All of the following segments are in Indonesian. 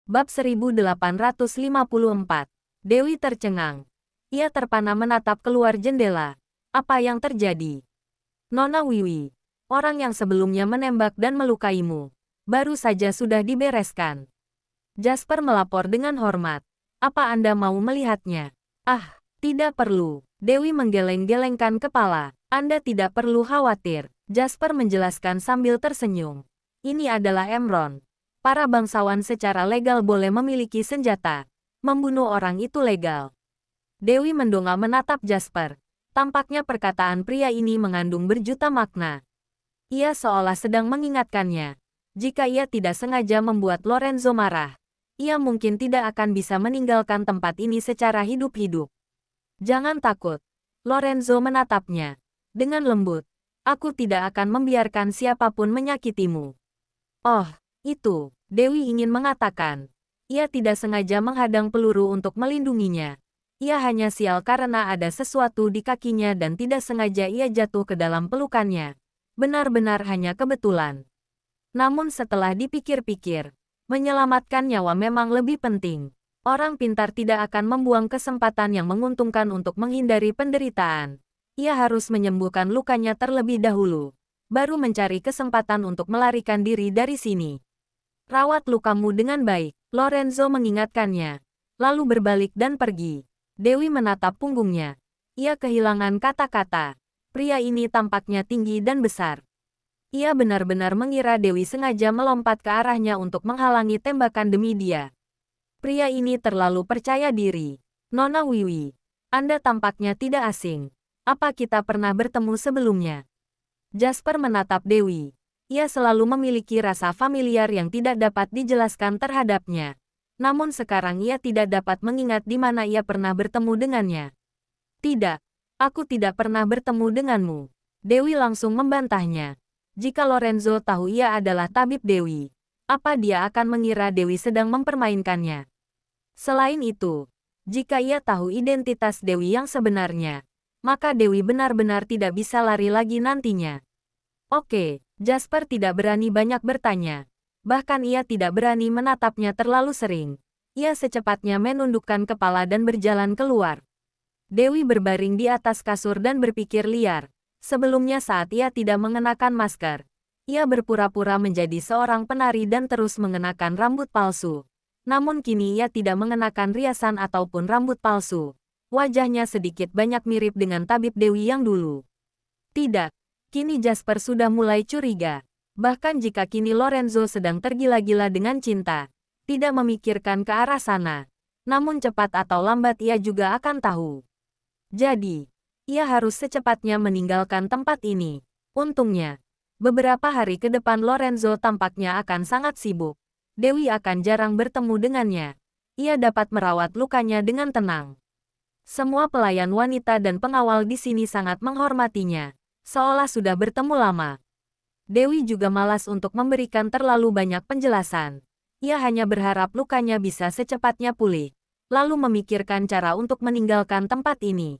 Bab 1854. Dewi tercengang. Ia terpana menatap keluar jendela. Apa yang terjadi? Nona Wiwi, orang yang sebelumnya menembak dan melukaimu, baru saja sudah dibereskan. Jasper melapor dengan hormat. Apa Anda mau melihatnya? Ah, tidak perlu. Dewi menggeleng-gelengkan kepala. Anda tidak perlu khawatir. Jasper menjelaskan sambil tersenyum. Ini adalah Emron. Para bangsawan secara legal boleh memiliki senjata. Membunuh orang itu legal. Dewi mendongak menatap Jasper. Tampaknya perkataan pria ini mengandung berjuta makna. Ia seolah sedang mengingatkannya. Jika ia tidak sengaja membuat Lorenzo marah, ia mungkin tidak akan bisa meninggalkan tempat ini secara hidup-hidup. Jangan takut. Lorenzo menatapnya. Dengan lembut. Aku tidak akan membiarkan siapapun menyakitimu. Oh, itu. Dewi ingin mengatakan. Ia tidak sengaja menghadang peluru untuk melindunginya. Ia hanya sial karena ada sesuatu di kakinya dan tidak sengaja ia jatuh ke dalam pelukannya. Benar-benar hanya kebetulan. Namun setelah dipikir-pikir, menyelamatkan nyawa memang lebih penting. Orang pintar tidak akan membuang kesempatan yang menguntungkan untuk menghindari penderitaan. Ia harus menyembuhkan lukanya terlebih dahulu, baru mencari kesempatan untuk melarikan diri dari sini. Rawat lukamu dengan baik, Lorenzo mengingatkannya. Lalu berbalik dan pergi. Dewi menatap punggungnya. Ia kehilangan kata-kata. Pria ini tampaknya tinggi dan besar. Ia benar-benar mengira Dewi sengaja melompat ke arahnya untuk menghalangi tembakan demi dia. Pria ini terlalu percaya diri. Nona Wiwi, Anda tampaknya tidak asing. Apa kita pernah bertemu sebelumnya? Jasper menatap Dewi. Ia selalu memiliki rasa familiar yang tidak dapat dijelaskan terhadapnya. Namun sekarang ia tidak dapat mengingat di mana ia pernah bertemu dengannya. Tidak, aku tidak pernah bertemu denganmu. Dewi langsung membantahnya. Jika Lorenzo tahu ia adalah tabib Dewi, apa dia akan mengira Dewi sedang mempermainkannya? Selain itu, jika ia tahu identitas Dewi yang sebenarnya, maka Dewi benar-benar tidak bisa lari lagi nantinya. Oke, Jasper tidak berani banyak bertanya. Bahkan ia tidak berani menatapnya terlalu sering. Ia secepatnya menundukkan kepala dan berjalan keluar. Dewi berbaring di atas kasur dan berpikir liar. Sebelumnya saat ia tidak mengenakan masker, ia berpura-pura menjadi seorang penari dan terus mengenakan rambut palsu. Namun kini ia tidak mengenakan riasan ataupun rambut palsu. Wajahnya sedikit banyak mirip dengan tabib Dewi yang dulu. Tidak. Kini Jasper sudah mulai curiga. Bahkan jika kini Lorenzo sedang tergila-gila dengan cinta, tidak memikirkan ke arah sana. Namun cepat atau lambat ia juga akan tahu. Jadi, ia harus secepatnya meninggalkan tempat ini. Untungnya, beberapa hari ke depan Lorenzo tampaknya akan sangat sibuk. Dewi akan jarang bertemu dengannya. Ia dapat merawat lukanya dengan tenang. Semua pelayan wanita dan pengawal di sini sangat menghormatinya. Seolah sudah bertemu lama. Dewi juga malas untuk memberikan terlalu banyak penjelasan. Ia hanya berharap lukanya bisa secepatnya pulih, lalu memikirkan cara untuk meninggalkan tempat ini.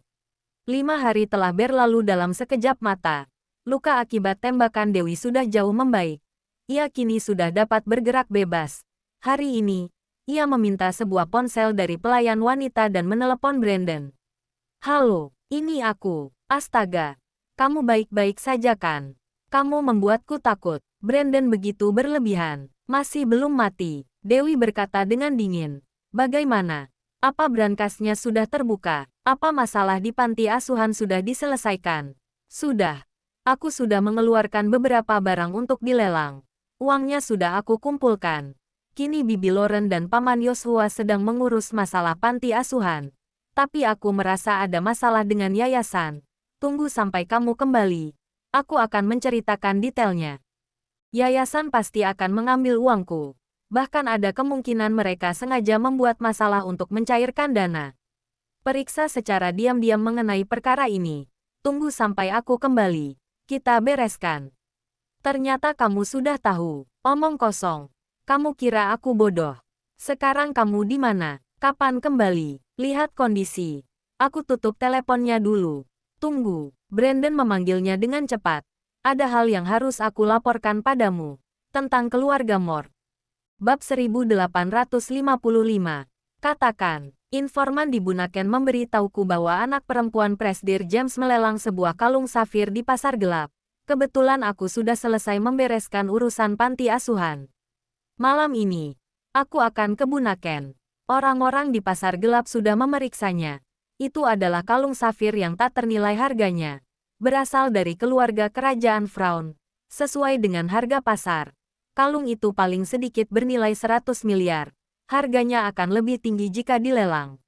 5 hari telah berlalu dalam sekejap mata. Luka akibat tembakan Dewi sudah jauh membaik. Ia kini sudah dapat bergerak bebas. Hari ini, ia meminta sebuah ponsel dari pelayan wanita dan menelepon Brandon. Halo, ini aku. Astaga. Kamu baik-baik saja kan? Kamu membuatku takut. Brandon begitu berlebihan. Masih belum mati. Dewi berkata dengan dingin. Bagaimana? Apa berangkasnya sudah terbuka? Apa masalah di panti asuhan sudah diselesaikan? Sudah. Aku sudah mengeluarkan beberapa barang untuk dilelang. Uangnya sudah aku kumpulkan. Kini Bibi Lauren dan Paman Yosua sedang mengurus masalah panti asuhan. Tapi aku merasa ada masalah dengan yayasan. Tunggu sampai kamu kembali. Aku akan menceritakan detailnya. Yayasan pasti akan mengambil uangku. Bahkan ada kemungkinan mereka sengaja membuat masalah untuk mencairkan dana. Periksa secara diam-diam mengenai perkara ini. Tunggu sampai aku kembali. Kita bereskan. Ternyata kamu sudah tahu. Omong kosong. Kamu kira aku bodoh. Sekarang kamu di mana? Kapan kembali? Lihat kondisi. Aku tutup teleponnya dulu. Tunggu, Brandon memanggilnya dengan cepat. Ada hal yang harus aku laporkan padamu. Tentang keluarga Mort. Bab 1855. Katakan, informan di Bunaken memberitahuku bahwa anak perempuan Presdir James melelang sebuah kalung safir di pasar gelap. Kebetulan aku sudah selesai membereskan urusan panti asuhan. Malam ini, aku akan ke Bunaken. Orang-orang di pasar gelap sudah memeriksanya. Itu adalah kalung safir yang tak ternilai harganya. Berasal dari keluarga kerajaan Fraun. Sesuai dengan harga pasar, kalung itu paling sedikit bernilai 100 miliar. Harganya akan lebih tinggi jika dilelang.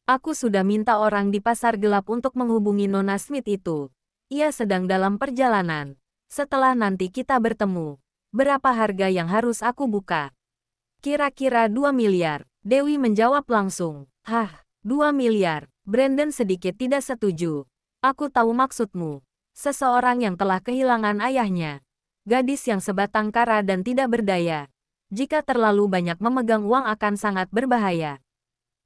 Aku sudah minta orang di pasar gelap untuk menghubungi Nona Smith itu. Ia sedang dalam perjalanan. Setelah nanti kita bertemu, berapa harga yang harus aku buka? Kira-kira 2 miliar. Dewi menjawab langsung. Hah, 2 miliar. Brandon sedikit tidak setuju. Aku tahu maksudmu. Seseorang yang telah kehilangan ayahnya. Gadis yang sebatang kara dan tidak berdaya. Jika terlalu banyak memegang uang akan sangat berbahaya.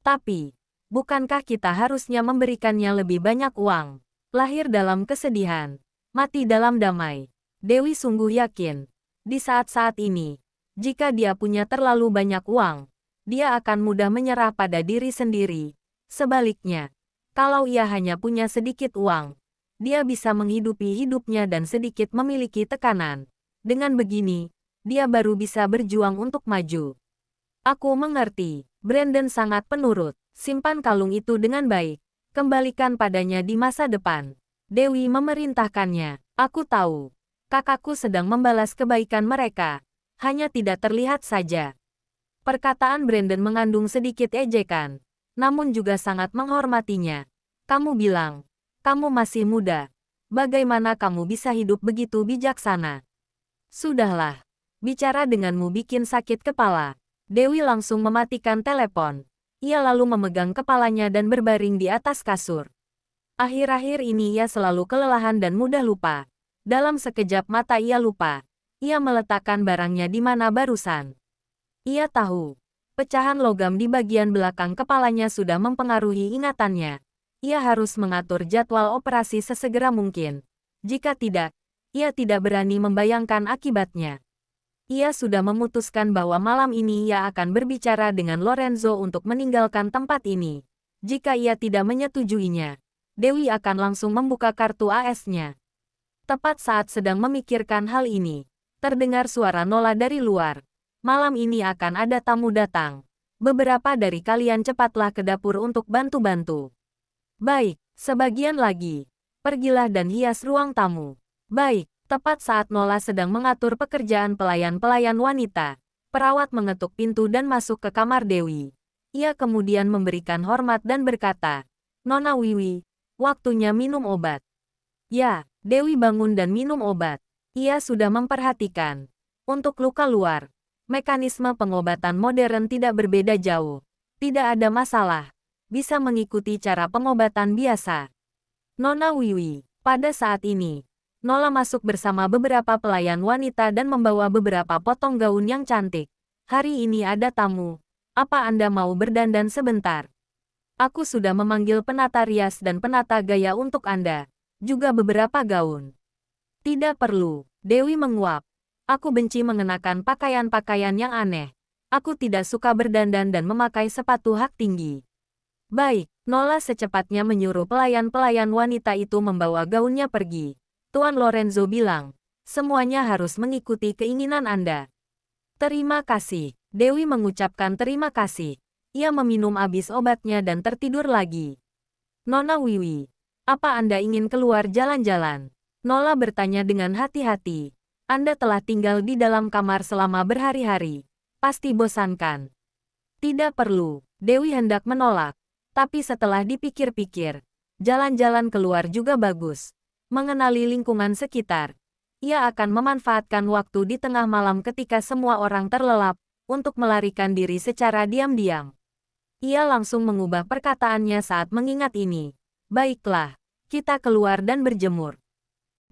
Tapi, bukankah kita harusnya memberikannya lebih banyak uang? Lahir dalam kesedihan, mati dalam damai. Dewi sungguh yakin, di saat-saat ini, jika dia punya terlalu banyak uang, dia akan mudah menyerah pada diri sendiri. Sebaliknya, kalau ia hanya punya sedikit uang, dia bisa menghidupi hidupnya dan sedikit memiliki tekanan. Dengan begini, dia baru bisa berjuang untuk maju. Aku mengerti. Brandon sangat penurut. Simpan kalung itu dengan baik. Kembalikan padanya di masa depan. Dewi memerintahkannya. Aku tahu. Kakakku sedang membalas kebaikan mereka. Hanya tidak terlihat saja. Perkataan Brandon mengandung sedikit ejekan. Namun juga sangat menghormatinya. Kamu bilang, kamu masih muda. Bagaimana kamu bisa hidup begitu bijaksana? Sudahlah. Bicara denganmu bikin sakit kepala. Dewi langsung mematikan telepon. Ia lalu memegang kepalanya dan berbaring di atas kasur. Akhir-akhir ini ia selalu kelelahan dan mudah lupa. Dalam sekejap mata ia lupa. Ia meletakkan barangnya di mana barusan. Ia tahu. Pecahan logam di bagian belakang kepalanya sudah mempengaruhi ingatannya. Ia harus mengatur jadwal operasi sesegera mungkin. Jika tidak, ia tidak berani membayangkan akibatnya. Ia sudah memutuskan bahwa malam ini ia akan berbicara dengan Lorenzo untuk meninggalkan tempat ini. Jika ia tidak menyetujuinya, Dewi akan langsung membuka kartu AS-nya. Tepat saat sedang memikirkan hal ini, terdengar suara Nola dari luar. Malam ini akan ada tamu datang. Beberapa dari kalian cepatlah ke dapur untuk bantu-bantu. Baik, sebagian lagi. Pergilah dan hias ruang tamu. Baik, tepat saat Nola sedang mengatur pekerjaan pelayan-pelayan wanita, perawat mengetuk pintu dan masuk ke kamar Dewi. Ia kemudian memberikan hormat dan berkata, Nona Wiwi, waktunya minum obat. Ya, Dewi bangun dan minum obat. Ia sudah memperhatikan. Untuk luka luar, mekanisme pengobatan modern tidak berbeda jauh. Tidak ada masalah. Bisa mengikuti cara pengobatan biasa. Nona Wiwi, pada saat ini, Nola masuk bersama beberapa pelayan wanita dan membawa beberapa potong gaun yang cantik. Hari ini ada tamu. Apa Anda mau berdandan sebentar? Aku sudah memanggil penata rias dan penata gaya untuk Anda. Juga beberapa gaun. Tidak perlu. Dewi menguap. Aku benci mengenakan pakaian-pakaian yang aneh. Aku tidak suka berdandan dan memakai sepatu hak tinggi. Baik, Nola secepatnya menyuruh pelayan-pelayan wanita itu membawa gaunnya pergi. Tuan Lorenzo bilang, semuanya harus mengikuti keinginan Anda. Terima kasih. Dewi mengucapkan terima kasih. Ia meminum habis obatnya dan tertidur lagi. Nona Wiwi, apa Anda ingin keluar jalan-jalan? Nola bertanya dengan hati-hati. Anda telah tinggal di dalam kamar selama berhari-hari. Pasti bosankan. Tidak perlu. Dewi hendak menolak. Tapi setelah dipikir-pikir, jalan-jalan keluar juga bagus. Mengenali lingkungan sekitar. Ia akan memanfaatkan waktu di tengah malam ketika semua orang terlelap, untuk melarikan diri secara diam-diam. Ia langsung mengubah perkataannya saat mengingat ini. Baiklah, kita keluar dan berjemur.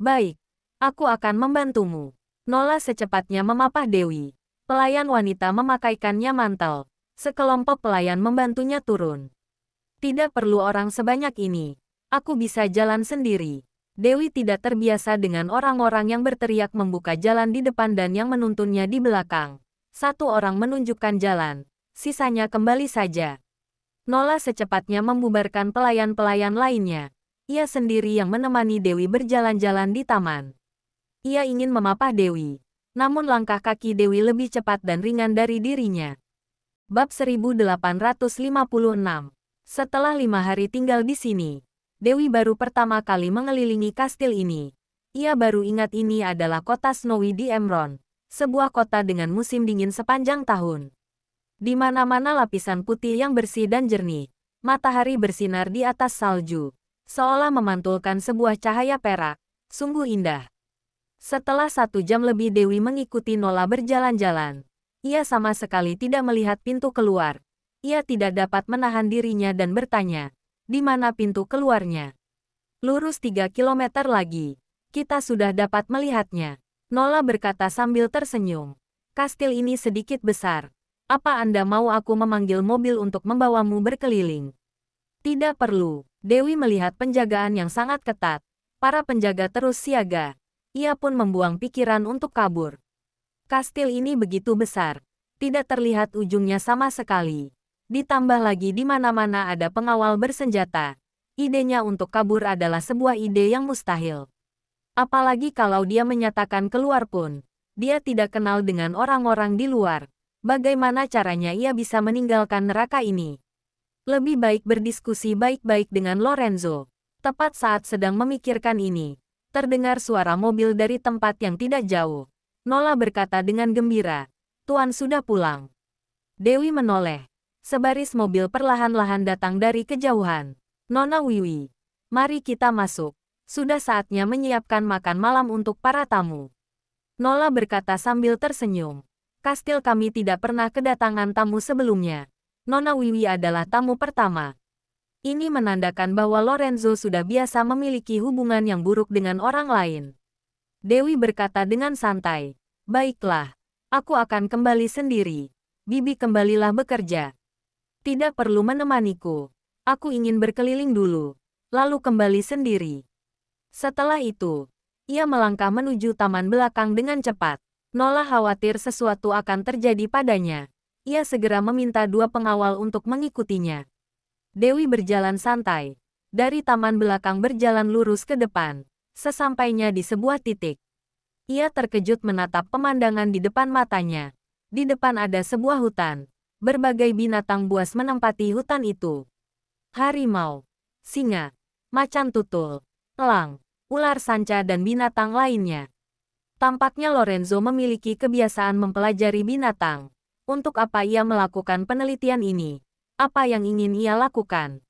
Baik, aku akan membantumu. Nola secepatnya memapah Dewi. Pelayan wanita memakaikannya mantel. Sekelompok pelayan membantunya turun. Tidak perlu orang sebanyak ini. Aku bisa jalan sendiri. Dewi tidak terbiasa dengan orang-orang yang berteriak membuka jalan di depan dan yang menuntunnya di belakang. Satu orang menunjukkan jalan, sisanya kembali saja. Nola secepatnya membubarkan pelayan-pelayan lainnya. Ia sendiri yang menemani Dewi berjalan-jalan di taman. Ia ingin memapah Dewi, namun langkah kaki Dewi lebih cepat dan ringan dari dirinya. Bab 1856. Setelah 5 hari tinggal di sini, Dewi baru pertama kali mengelilingi kastil ini. Ia baru ingat ini adalah kota Snowy di Emron, sebuah kota dengan musim dingin sepanjang tahun. Di mana-mana lapisan putih yang bersih dan jernih, matahari bersinar di atas salju, seolah memantulkan sebuah cahaya perak, sungguh indah. Setelah 1 jam lebih Dewi mengikuti Nola berjalan-jalan. Ia sama sekali tidak melihat pintu keluar. Ia tidak dapat menahan dirinya dan bertanya, di mana pintu keluarnya? Lurus 3 kilometer lagi. Kita sudah dapat melihatnya. Nola berkata sambil tersenyum. Kastil ini sedikit besar. Apa Anda mau aku memanggil mobil untuk membawamu berkeliling? Tidak perlu. Dewi melihat penjagaan yang sangat ketat. Para penjaga terus siaga. Ia pun membuang pikiran untuk kabur. Kastil ini begitu besar. Tidak terlihat ujungnya sama sekali. Ditambah lagi di mana-mana ada pengawal bersenjata. Idenya untuk kabur adalah sebuah ide yang mustahil. Apalagi kalau dia menyatakan keluar pun. Dia tidak kenal dengan orang-orang di luar. Bagaimana caranya ia bisa meninggalkan neraka ini? Lebih baik berdiskusi baik-baik dengan Lorenzo. Tepat saat sedang memikirkan ini, terdengar suara mobil dari tempat yang tidak jauh. Nola berkata dengan gembira, "Tuan sudah pulang." Dewi menoleh. Sebaris mobil perlahan-lahan datang dari kejauhan. "Nona Wiwi, mari kita masuk. Sudah saatnya menyiapkan makan malam untuk para tamu." Nola berkata sambil tersenyum. Kastil kami tidak pernah kedatangan tamu sebelumnya. Nona Wiwi adalah tamu pertama. Ini menandakan bahwa Lorenzo sudah biasa memiliki hubungan yang buruk dengan orang lain. Dewi berkata dengan santai, "Baiklah, aku akan kembali sendiri. Bibi kembalilah bekerja. Tidak perlu menemaniku. Aku ingin berkeliling dulu, lalu kembali sendiri." Setelah itu, ia melangkah menuju taman belakang dengan cepat. Nola khawatir sesuatu akan terjadi padanya. Ia segera meminta 2 pengawal untuk mengikutinya. Dewi berjalan santai. Dari taman belakang berjalan lurus ke depan. Sesampainya di sebuah titik, ia terkejut menatap pemandangan di depan matanya. Di depan ada sebuah hutan. Berbagai binatang buas menempati hutan itu. Harimau, singa, macan tutul, elang, ular sanca dan binatang lainnya. Tampaknya Lorenzo memiliki kebiasaan mempelajari binatang. Untuk apa ia melakukan penelitian ini? Apa yang ingin ia lakukan?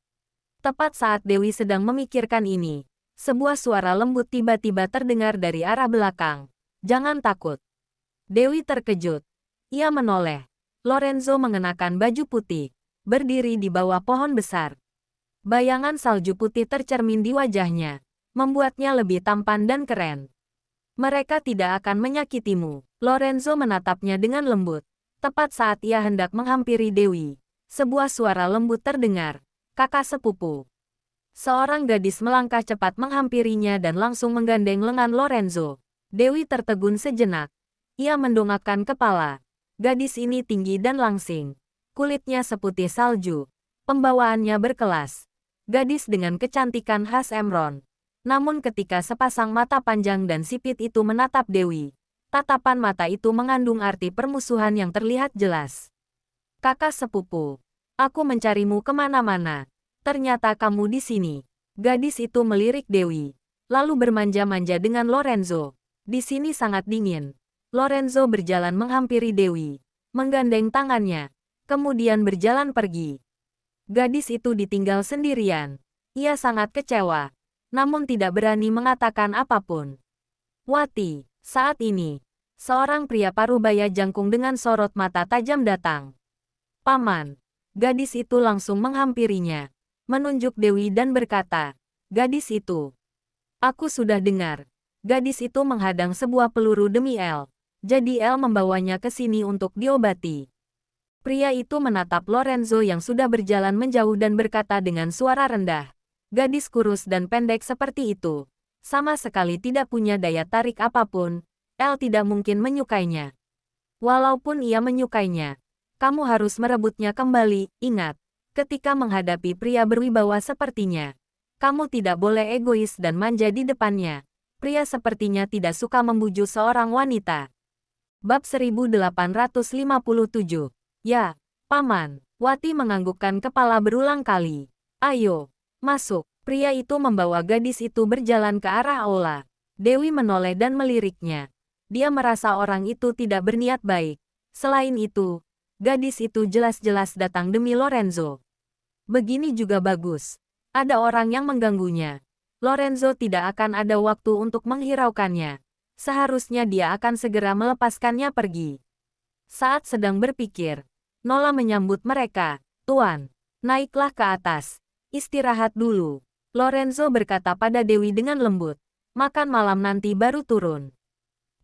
Tepat saat Dewi sedang memikirkan ini, sebuah suara lembut tiba-tiba terdengar dari arah belakang. "Jangan takut." Dewi terkejut. Ia menoleh. Lorenzo mengenakan baju putih, berdiri di bawah pohon besar. Bayangan salju putih tercermin di wajahnya, membuatnya lebih tampan dan keren. "Mereka tidak akan menyakitimu." Lorenzo menatapnya dengan lembut. Tepat saat ia hendak menghampiri Dewi, sebuah suara lembut terdengar, "Kakak sepupu." Seorang gadis melangkah cepat menghampirinya dan langsung menggandeng lengan Lorenzo. Dewi tertegun sejenak. Ia mendongakkan kepala. Gadis ini tinggi dan langsing. Kulitnya seputih salju. Pembawaannya berkelas. Gadis dengan kecantikan khas Emron. Namun ketika sepasang mata panjang dan sipit itu menatap Dewi, tatapan mata itu mengandung arti permusuhan yang terlihat jelas. "Kakak sepupu, aku mencarimu kemana-mana. Ternyata kamu di sini." Gadis itu melirik Dewi, lalu bermanja-manja dengan Lorenzo. "Di sini sangat dingin." Lorenzo berjalan menghampiri Dewi, menggandeng tangannya, kemudian berjalan pergi. Gadis itu ditinggal sendirian. Ia sangat kecewa, namun tidak berani mengatakan apapun. "Wati." Saat ini, seorang pria parubaya jangkung dengan sorot mata tajam datang. "Paman." Gadis itu langsung menghampirinya, menunjuk Dewi dan berkata, "Gadis itu. Aku sudah dengar." Gadis itu menghadang sebuah peluru demi El. Jadi El membawanya ke sini untuk diobati. Pria itu menatap Lorenzo yang sudah berjalan menjauh dan berkata dengan suara rendah, "Gadis kurus dan pendek seperti itu, sama sekali tidak punya daya tarik apapun. El tidak mungkin menyukainya." Walaupun ia menyukainya, kamu harus merebutnya kembali. Ingat, ketika menghadapi pria berwibawa sepertinya, kamu tidak boleh egois dan manja di depannya. Pria sepertinya tidak suka membujuk seorang wanita. Bab 1857. Ya, Paman. Wati menganggukkan kepala berulang kali. Ayo, masuk. Pria itu membawa gadis itu berjalan ke arah aula. Dewi menoleh dan meliriknya. Dia merasa orang itu tidak berniat baik. Selain itu, gadis itu jelas-jelas datang demi Lorenzo. Begini juga bagus. Ada orang yang mengganggunya. Lorenzo tidak akan ada waktu untuk menghiraukannya. Seharusnya dia akan segera melepaskannya pergi. Saat sedang berpikir, Nola menyambut mereka. Tuan, naiklah ke atas. Istirahat dulu. Lorenzo berkata pada Dewi dengan lembut. Makan malam nanti baru turun.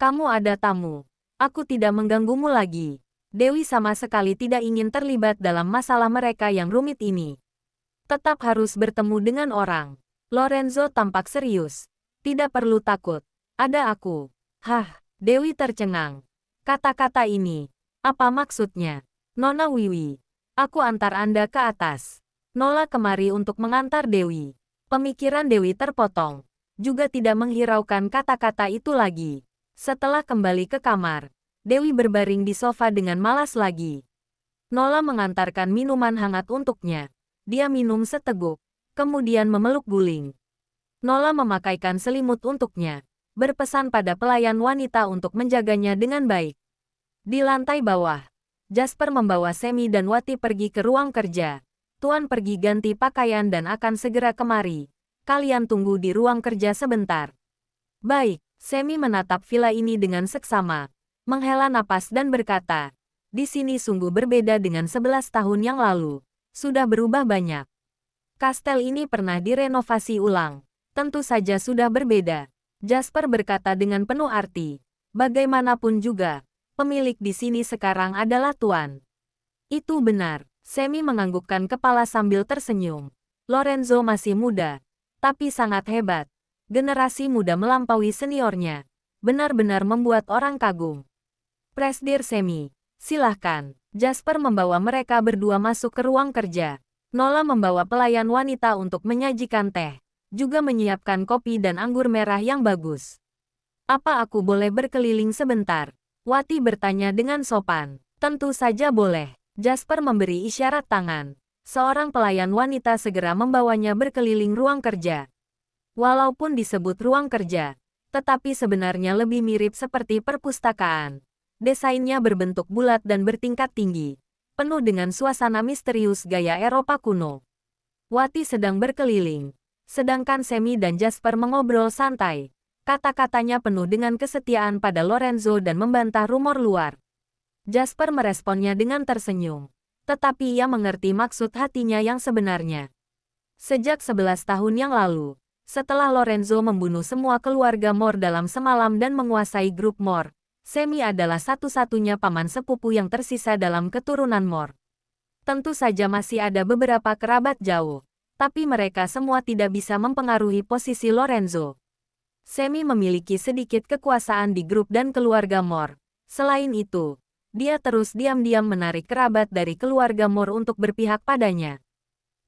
Kamu ada tamu. Aku tidak mengganggumu lagi. Dewi sama sekali tidak ingin terlibat dalam masalah mereka yang rumit ini. Tetap harus bertemu dengan orang. Lorenzo tampak serius. Tidak perlu takut. Ada aku. Hah, Dewi tercengang. Kata-kata ini, apa maksudnya? Nona Wiwi, aku antar Anda ke atas. Nola kemari untuk mengantar Dewi. Pemikiran Dewi terpotong. Juga tidak menghiraukan kata-kata itu lagi. Setelah kembali ke kamar, Dewi berbaring di sofa dengan malas lagi. Nola mengantarkan minuman hangat untuknya. Dia minum seteguk, kemudian memeluk guling. Nola memakaikan selimut untuknya, berpesan pada pelayan wanita untuk menjaganya dengan baik. Di lantai bawah, Jasper membawa Semi dan Wati pergi ke ruang kerja. Tuan pergi ganti pakaian dan akan segera kemari. Kalian tunggu di ruang kerja sebentar. Baik, Semi menatap villa ini dengan seksama, menghela napas dan berkata, di sini sungguh berbeda dengan 11 tahun yang lalu. Sudah berubah banyak. Kastel ini pernah direnovasi ulang. Tentu saja sudah berbeda. Jasper berkata dengan penuh arti. Bagaimanapun juga, pemilik di sini sekarang adalah Tuan. Itu benar. Semi menganggukkan kepala sambil tersenyum. Lorenzo masih muda, tapi sangat hebat. Generasi muda melampaui seniornya. Benar-benar membuat orang kagum. Presdir Semi, silahkan. Jasper membawa mereka berdua masuk ke ruang kerja. Nola membawa pelayan wanita untuk menyajikan teh, juga menyiapkan kopi dan anggur merah yang bagus. Apa aku boleh berkeliling sebentar? Wati bertanya dengan sopan. Tentu saja boleh. Jasper memberi isyarat tangan. Seorang pelayan wanita segera membawanya berkeliling ruang kerja. Walaupun disebut ruang kerja, tetapi sebenarnya lebih mirip seperti perpustakaan. Desainnya berbentuk bulat dan bertingkat tinggi, penuh dengan suasana misterius gaya Eropa kuno. Wati sedang berkeliling, sedangkan Semi dan Jasper mengobrol santai. Kata-katanya penuh dengan kesetiaan pada Lorenzo dan membantah rumor luar. Jasper meresponnya dengan tersenyum, tetapi ia mengerti maksud hatinya yang sebenarnya. Sejak 11 tahun yang lalu, setelah Lorenzo membunuh semua keluarga Moore dalam semalam dan menguasai grup Moore, Semi adalah satu-satunya paman sepupu yang tersisa dalam keturunan Moore. Tentu saja masih ada beberapa kerabat jauh, tapi mereka semua tidak bisa mempengaruhi posisi Lorenzo. Semi memiliki sedikit kekuasaan di grup dan keluarga Moore. Selain itu, dia terus diam-diam menarik kerabat dari keluarga Moore untuk berpihak padanya.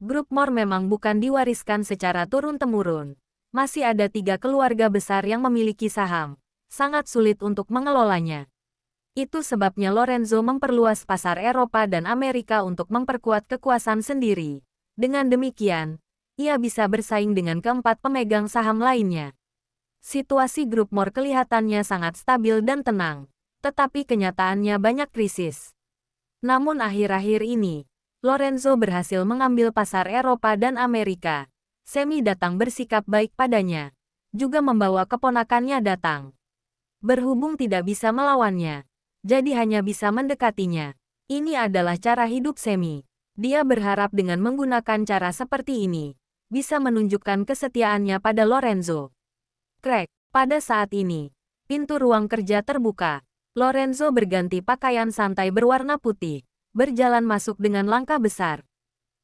Grup Moore memang bukan diwariskan secara turun-temurun. Masih ada 3 keluarga besar yang memiliki saham. Sangat sulit untuk mengelolanya. Itu sebabnya Lorenzo memperluas pasar Eropa dan Amerika untuk memperkuat kekuasaan sendiri. Dengan demikian, ia bisa bersaing dengan keempat pemegang saham lainnya. Situasi grup Moore kelihatannya sangat stabil dan tenang. Tetapi kenyataannya banyak krisis. Namun akhir-akhir ini, Lorenzo berhasil mengambil pasar Eropa dan Amerika. Semi datang bersikap baik padanya. Juga membawa keponakannya datang. Berhubung tidak bisa melawannya, jadi hanya bisa mendekatinya. Ini adalah cara hidup Semi. Dia berharap dengan menggunakan cara seperti ini, bisa menunjukkan kesetiaannya pada Lorenzo. Krek, pada saat ini, pintu ruang kerja terbuka. Lorenzo berganti pakaian santai berwarna putih, berjalan masuk dengan langkah besar.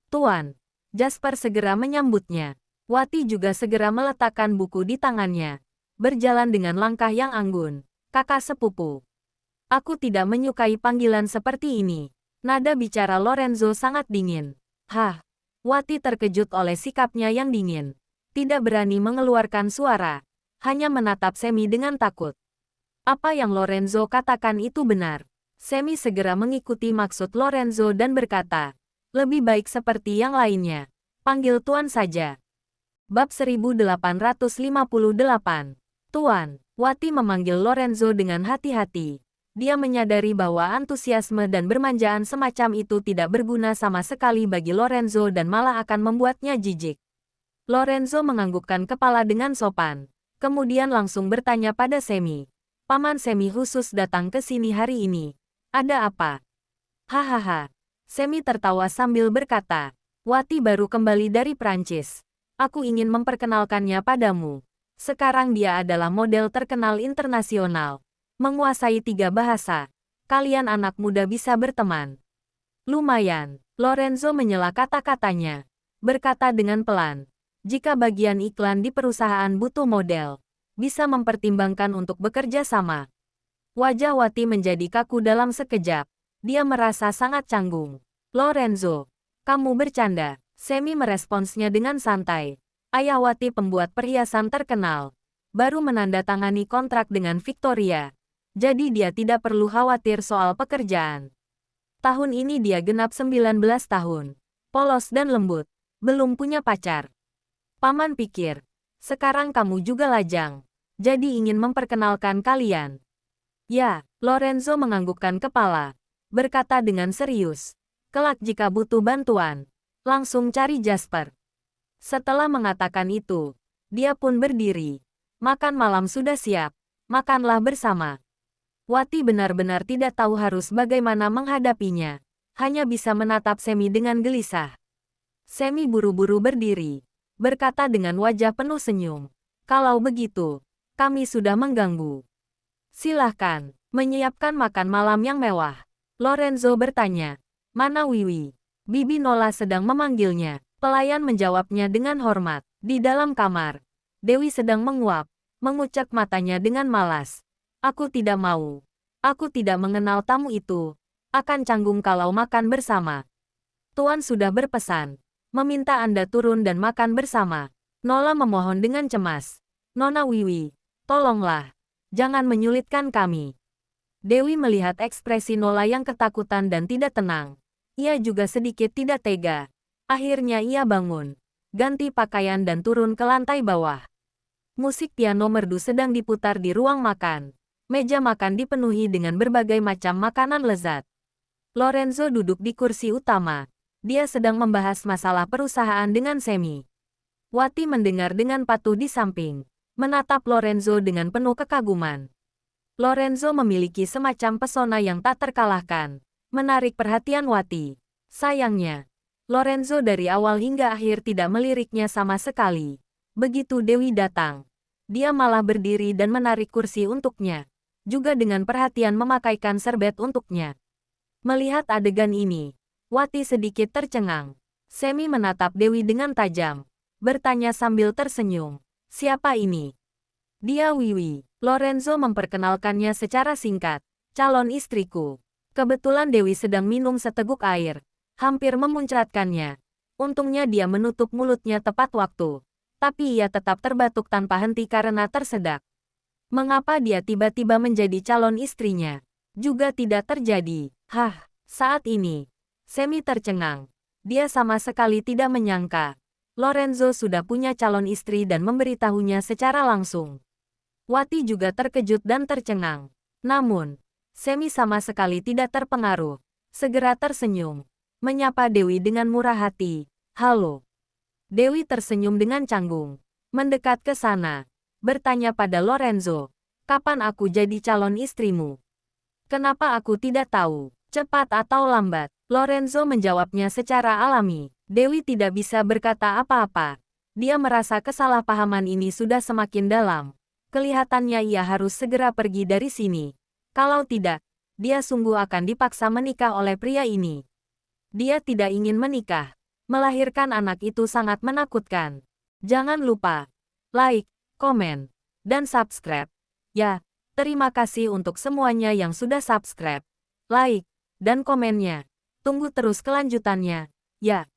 Tuan, Jasper segera menyambutnya. Wati juga segera meletakkan buku di tangannya. Berjalan dengan langkah yang anggun. Kakak sepupu. Aku tidak menyukai panggilan seperti ini. Nada bicara Lorenzo sangat dingin. Hah, Wati terkejut oleh sikapnya yang dingin. Tidak berani mengeluarkan suara. Hanya menatap Semi dengan takut. Apa yang Lorenzo katakan itu benar. Semi segera mengikuti maksud Lorenzo dan berkata, lebih baik seperti yang lainnya. Panggil Tuan saja. Bab 1858. Tuan, Wati memanggil Lorenzo dengan hati-hati. Dia menyadari bahwa antusiasme dan bermanjaan semacam itu tidak berguna sama sekali bagi Lorenzo dan malah akan membuatnya jijik. Lorenzo menganggukkan kepala dengan sopan. Kemudian langsung bertanya pada Semi. Paman Semi khusus datang ke sini hari ini. Ada apa? Hahaha. Semi tertawa sambil berkata, Wati baru kembali dari Prancis. Aku ingin memperkenalkannya padamu. Sekarang dia adalah model terkenal internasional. Menguasai 3 bahasa. Kalian anak muda bisa berteman. Lumayan. Lorenzo menyela kata-katanya. Berkata dengan pelan. Jika bagian iklan di perusahaan butuh model, bisa mempertimbangkan untuk bekerja sama. Wajah Wati menjadi kaku dalam sekejap. Dia merasa sangat canggung. Lorenzo, kamu bercanda. Semi meresponsnya dengan santai. Ayah Wati pembuat perhiasan terkenal. Baru menandatangani kontrak dengan Victoria. Jadi dia tidak perlu khawatir soal pekerjaan. Tahun ini dia genap 19 tahun. Polos dan lembut. Belum punya pacar. Paman pikir, sekarang kamu juga lajang. Jadi ingin memperkenalkan kalian. Ya, Lorenzo menganggukkan kepala. Berkata dengan serius. Kelak jika butuh bantuan, langsung cari Jasper. Setelah mengatakan itu, dia pun berdiri. Makan malam sudah siap. Makanlah bersama. Wati benar-benar tidak tahu harus bagaimana menghadapinya. Hanya bisa menatap Semi dengan gelisah. Semi buru-buru berdiri. Berkata dengan wajah penuh senyum. Kalau begitu, kami sudah mengganggu. Silahkan, menyiapkan makan malam yang mewah. Lorenzo bertanya. Mana Wiwi? Bibi Nola sedang memanggilnya. Pelayan menjawabnya dengan hormat. Di dalam kamar. Dewi sedang menguap. Mengucek matanya dengan malas. Aku tidak mau. Aku tidak mengenal tamu itu. Akan canggung kalau makan bersama. Tuan sudah berpesan. Meminta Anda turun dan makan bersama. Nola memohon dengan cemas. Nona Wiwi, tolonglah. Jangan menyulitkan kami. Dewi melihat ekspresi Nola yang ketakutan dan tidak tenang. Ia juga sedikit tidak tega. Akhirnya ia bangun. Ganti pakaian dan turun ke lantai bawah. Musik piano merdu sedang diputar di ruang makan. Meja makan dipenuhi dengan berbagai macam makanan lezat. Lorenzo duduk di kursi utama. Dia sedang membahas masalah perusahaan dengan Semi. Wati mendengar dengan patuh di samping. Menatap Lorenzo dengan penuh kekaguman. Lorenzo memiliki semacam pesona yang tak terkalahkan. Menarik perhatian Wati. Sayangnya, Lorenzo dari awal hingga akhir tidak meliriknya sama sekali. Begitu Dewi datang, dia malah berdiri dan menarik kursi untuknya. Juga dengan perhatian memakaikan serbet untuknya. Melihat adegan ini, Wati sedikit tercengang. Semi menatap Dewi dengan tajam. Bertanya sambil tersenyum. Siapa ini? Dia Wiwi. Lorenzo memperkenalkannya secara singkat. Calon istriku. Kebetulan Dewi sedang minum seteguk air. Hampir memuncratkannya. Untungnya dia menutup mulutnya tepat waktu. Tapi ia tetap terbatuk tanpa henti karena tersedak. Mengapa dia tiba-tiba menjadi calon istrinya? Juga tidak terjadi. Saat ini. Semi tercengang. Dia sama sekali tidak menyangka. Lorenzo sudah punya calon istri dan memberitahunya secara langsung. Wati juga terkejut dan tercengang. Namun, Semi sama sekali tidak terpengaruh. Segera tersenyum. Menyapa Dewi dengan murah hati. Halo. Dewi tersenyum dengan canggung. Mendekat ke sana. Bertanya pada Lorenzo. Kapan aku jadi calon istrimu? Kenapa aku tidak tahu? Cepat atau lambat? Lorenzo menjawabnya secara alami. Dewi tidak bisa berkata apa-apa. Dia merasa kesalahpahaman ini sudah semakin dalam. Kelihatannya ia harus segera pergi dari sini. Kalau tidak, dia sungguh akan dipaksa menikah oleh pria ini. Dia tidak ingin menikah. Melahirkan anak itu sangat menakutkan. Jangan lupa like, komen, dan subscribe. Ya, Terima kasih untuk semuanya yang sudah subscribe, like, dan komennya. Tunggu terus kelanjutannya, ya.